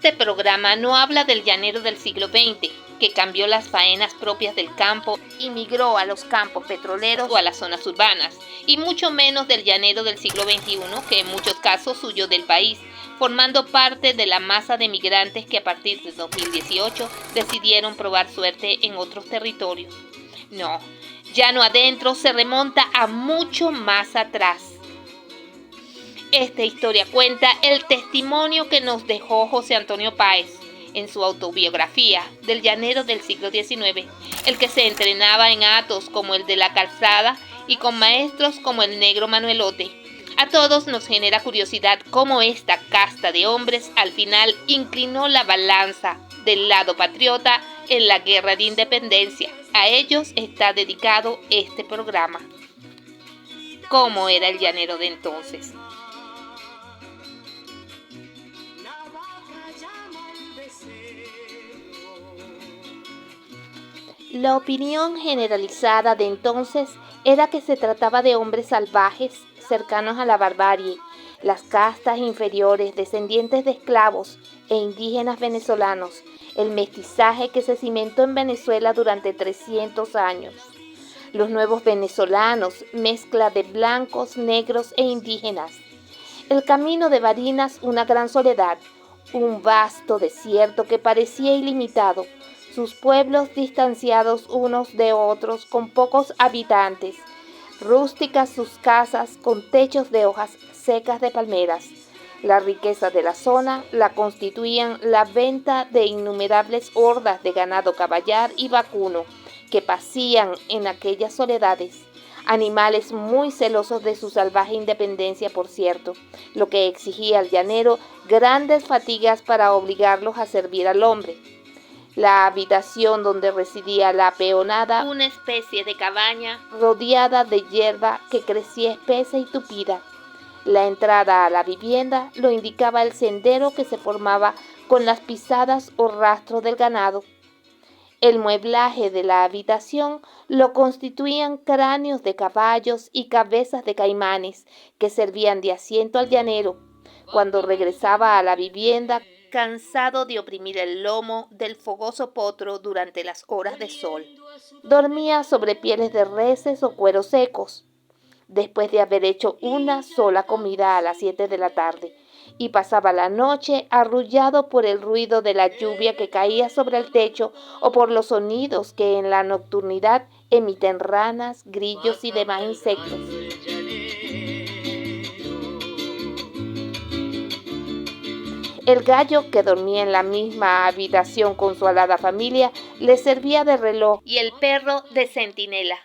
Este programa no habla del llanero del siglo XX, que cambió las faenas propias del campo y migró a los campos petroleros o a las zonas urbanas, y mucho menos del llanero del siglo XXI, que en muchos casos huyó del país, formando parte de la masa de migrantes que a partir de 2018 decidieron probar suerte en otros territorios. No, Llano Adentro se remonta a mucho más atrás. Esta historia cuenta el testimonio que nos dejó José Antonio Páez en su autobiografía del llanero del siglo XIX, el que se entrenaba en atos como el de la Calzada y con maestros como el negro Manuelote. A todos nos genera curiosidad cómo esta casta de hombres al final inclinó la balanza del lado patriota en la guerra de independencia. A ellos está dedicado este programa. ¿Cómo era el llanero de entonces? La opinión generalizada de entonces era que se trataba de hombres salvajes, cercanos a la barbarie, las castas inferiores, descendientes de esclavos e indígenas venezolanos, el mestizaje que se cimentó en Venezuela durante 300 años. Los nuevos venezolanos, mezcla de blancos, negros e indígenas. El camino de Barinas, una gran soledad, un vasto desierto que parecía ilimitado, sus pueblos distanciados unos de otros con pocos habitantes, rústicas sus casas con techos de hojas secas de palmeras. La riqueza de la zona la constituían la venta de innumerables hordas de ganado caballar y vacuno que pasían en aquellas soledades. Animales muy celosos de su salvaje independencia, por cierto, lo que exigía al llanero grandes fatigas para obligarlos a servir al hombre. La habitación donde residía la peonada, una especie de cabaña rodeada de hierba que crecía espesa y tupida. La entrada a la vivienda lo indicaba el sendero que se formaba con las pisadas o rastros del ganado. El mueblaje de la habitación lo constituían cráneos de caballos y cabezas de caimanes que servían de asiento al llanero cuando regresaba a la vivienda, cansado de oprimir el lomo del fogoso potro durante las horas de sol. Dormía sobre pieles de reses o cueros secos, después de haber hecho una sola comida a las 7 de la tarde, y pasaba la noche arrullado por el ruido de la lluvia que caía sobre el techo o por los sonidos que en la nocturnidad emiten ranas, grillos y demás insectos. El gallo, que dormía en la misma habitación con su alada familia, le servía de reloj y el perro de centinela.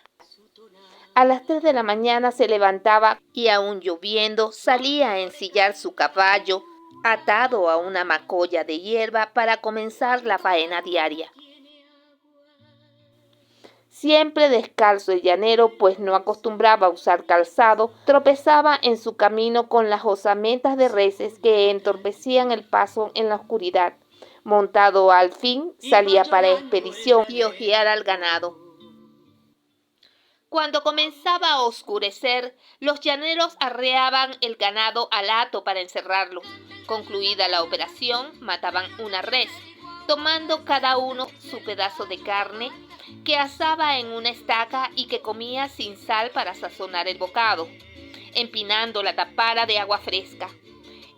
A las 3 de la mañana se levantaba y, aún lloviendo, salía a ensillar su caballo atado a una macolla de hierba para comenzar la faena diaria. Siempre descalzo el llanero, pues no acostumbraba a usar calzado, tropezaba en su camino con las osamentas de reses que entorpecían el paso en la oscuridad. Montado al fin, salía para expedición y ojear al ganado. Cuando comenzaba a oscurecer, los llaneros arreaban el ganado al hato para encerrarlo. Concluida la operación, mataban una res, tomando cada uno su pedazo de carne, que asaba en una estaca y que comía sin sal para sazonar el bocado, empinando la tapara de agua fresca.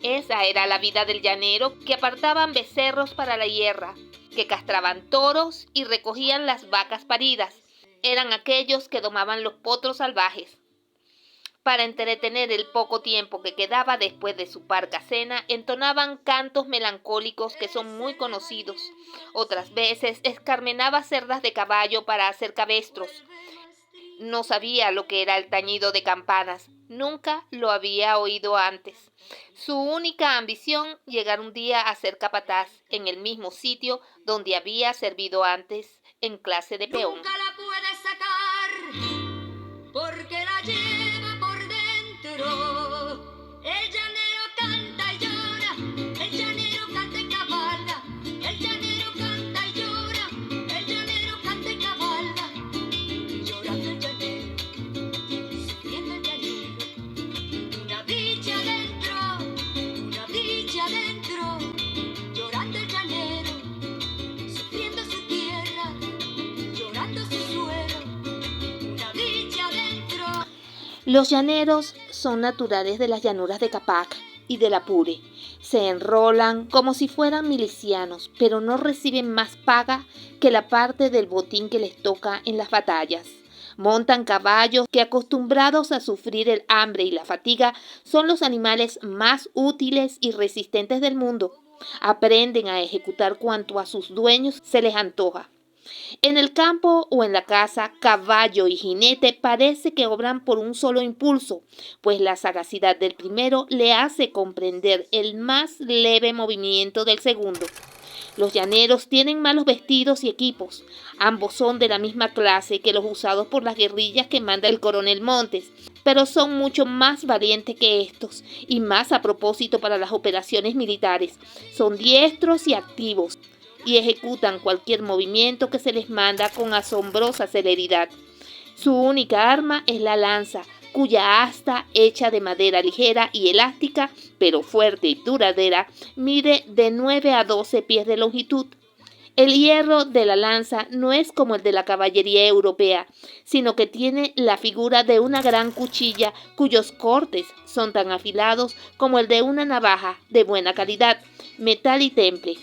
Esa era la vida del llanero, que apartaban becerros para la hierra, que castraban toros y recogían las vacas paridas. Eran aquellos que domaban los potros salvajes. Para entretener el poco tiempo que quedaba después de su parca cena, entonaban cantos melancólicos que son muy conocidos. Otras veces escarmenaba cerdas de caballo para hacer cabestros. No sabía lo que era el tañido de campanas. Nunca lo había oído antes. Su única ambición, llegar un día a ser capataz en el mismo sitio donde había servido antes en clase de peón. Nunca la puede sacar porque la lleva por dentro. El llanero canta y llora, el llanero canta y cabalga, el llanero canta y llora, el llanero canta y cabalga. Llorando el llanero, sufriendo el llanero, una dicha adentro, llorando el Los llaneros son naturales de las llanuras de Capac y del Apure. Se enrolan como si fueran milicianos, pero no reciben más paga que la parte del botín que les toca en las batallas. Montan caballos que, acostumbrados a sufrir el hambre y la fatiga, son los animales más útiles y resistentes del mundo. Aprenden a ejecutar cuanto a sus dueños se les antoja. En el campo o en la casa, caballo y jinete parece que obran por un solo impulso, pues la sagacidad del primero le hace comprender el más leve movimiento del segundo. Los llaneros tienen malos vestidos y equipos. Ambos son de la misma clase que los usados por las guerrillas que manda el coronel Montes, pero son mucho más valientes que estos y más a propósito para las operaciones militares. Son diestros y activos y ejecutan cualquier movimiento que se les manda con asombrosa celeridad. Su única arma es la lanza, cuya asta, hecha de madera ligera y elástica, pero fuerte y duradera, mide de 9 a 12 pies de longitud. El hierro de la lanza no es como el de la caballería europea, sino que tiene la figura de una gran cuchilla cuyos cortes son tan afilados como el de una navaja de buena calidad, metal y temple.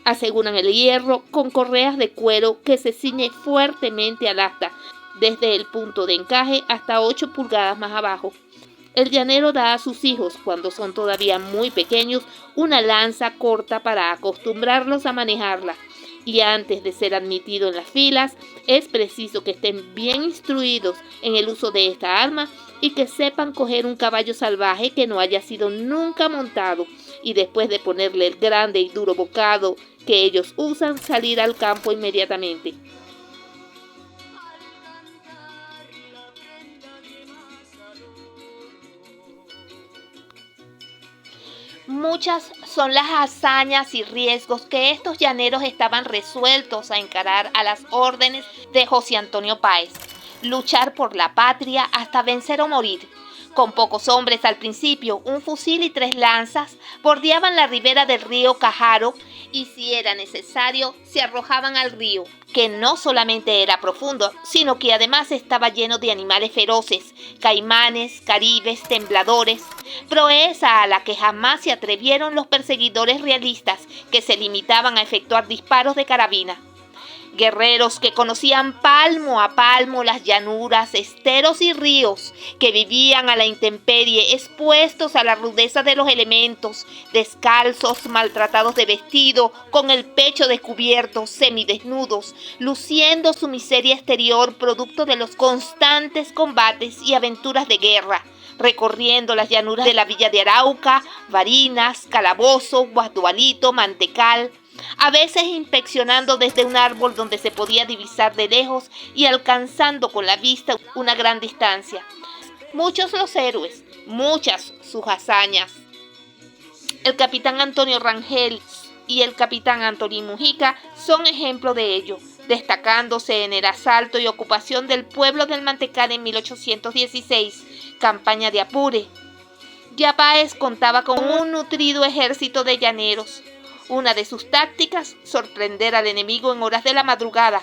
Aseguran el hierro con correas de cuero que se ciñe fuertemente al asta, desde el punto de encaje hasta 8 pulgadas más abajo. El llanero da a sus hijos, cuando son todavía muy pequeños, una lanza corta para acostumbrarlos a manejarla. Y antes de ser admitido en las filas, es preciso que estén bien instruidos en el uso de esta arma y que sepan coger un caballo salvaje que no haya sido nunca montado y después de ponerle el grande y duro bocado que ellos usan, salir al campo inmediatamente. Muchas son las hazañas y riesgos que estos llaneros estaban resueltos a encarar a las órdenes de José Antonio Páez. Luchar por la patria hasta vencer o morir. Con pocos hombres al principio, un fusil y 3 lanzas, bordeaban la ribera del río Cajaro y, si era necesario, se arrojaban al río, que no solamente era profundo, sino que además estaba lleno de animales feroces, caimanes, caribes, tembladores, proeza a la que jamás se atrevieron los perseguidores realistas, que se limitaban a efectuar disparos de carabina. Guerreros que conocían palmo a palmo las llanuras, esteros y ríos, que vivían a la intemperie, expuestos a la rudeza de los elementos, descalzos, maltratados de vestido, con el pecho descubierto, semidesnudos, luciendo su miseria exterior producto de los constantes combates y aventuras de guerra, recorriendo las llanuras de la villa de Arauca, Barinas, Calabozo, Guasdualito, Mantecal, a veces inspeccionando desde un árbol donde se podía divisar de lejos y alcanzando con la vista una gran distancia. Muchos los héroes, muchas sus hazañas. El capitán Antonio Rangel y el capitán Antolín Mujica son ejemplo de ello, destacándose en el asalto y ocupación del pueblo del Mantecal en 1816, campaña de Apure. Ya Páez contaba con un nutrido ejército de llaneros. Una de sus tácticas, sorprender al enemigo en horas de la madrugada.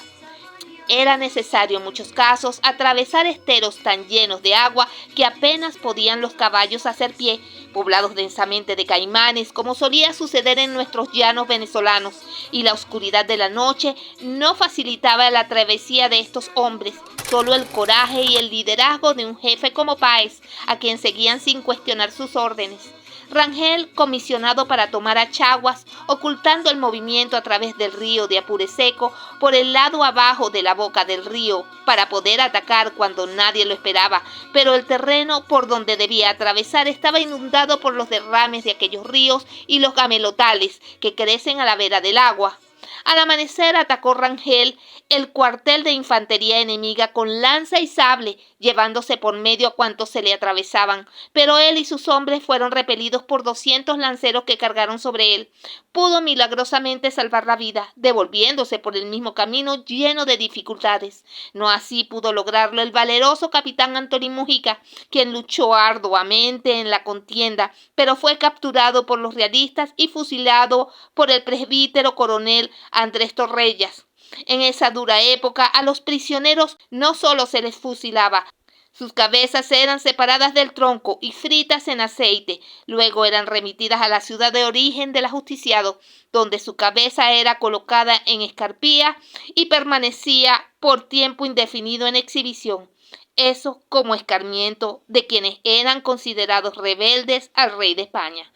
Era necesario en muchos casos atravesar esteros tan llenos de agua que apenas podían los caballos hacer pie, poblados densamente de caimanes, como solía suceder en nuestros llanos venezolanos, y la oscuridad de la noche no facilitaba la travesía de estos hombres. Solo el coraje y el liderazgo de un jefe como Páez, a quien seguían sin cuestionar sus órdenes. Rangel, comisionado para tomar Achaguas, ocultando el movimiento a través del río de Apure Seco por el lado abajo de la boca del río, para poder atacar cuando nadie lo esperaba, pero el terreno por donde debía atravesar estaba inundado por los derrames de aquellos ríos y los gamelotales que crecen a la vera del agua. Al amanecer atacó Rangel el cuartel de infantería enemiga con lanza y sable, llevándose por medio a cuantos se le atravesaban, pero él y sus hombres fueron repelidos por 200 lanceros que cargaron sobre él. Pudo milagrosamente salvar la vida, devolviéndose por el mismo camino lleno de dificultades. No así pudo lograrlo el valeroso capitán Antolín Mujica, quien luchó arduamente en la contienda, pero fue capturado por los realistas y fusilado por el presbítero coronel Andrés Torrellas. En esa dura época a los prisioneros no solo se les fusilaba, Sus cabezas eran separadas del tronco y fritas en aceite. Luego eran remitidas a la ciudad de origen del ajusticiado, donde su cabeza era colocada en escarpía y permanecía por tiempo indefinido en exhibición. Eso como escarmiento de quienes eran considerados rebeldes al rey de España.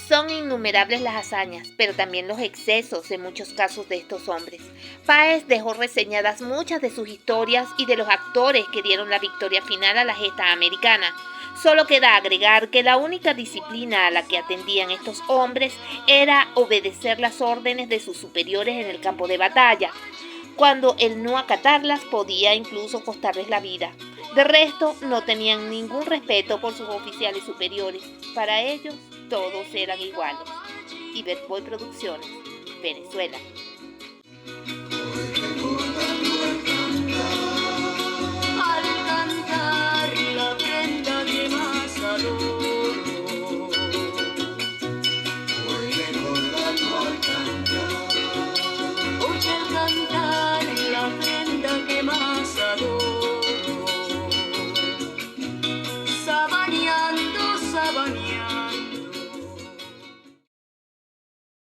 Son innumerables las hazañas, pero también los excesos en muchos casos de estos hombres. Páez dejó reseñadas muchas de sus historias y de los actores que dieron la victoria final a la gesta americana. Solo queda agregar que la única disciplina a la que atendían estos hombres era obedecer las órdenes de sus superiores en el campo de batalla, cuando el no acatarlas podía incluso costarles la vida. De resto, no tenían ningún respeto por sus oficiales superiores. Para ellos, todos eran iguales. Iberboy Producciones, Venezuela.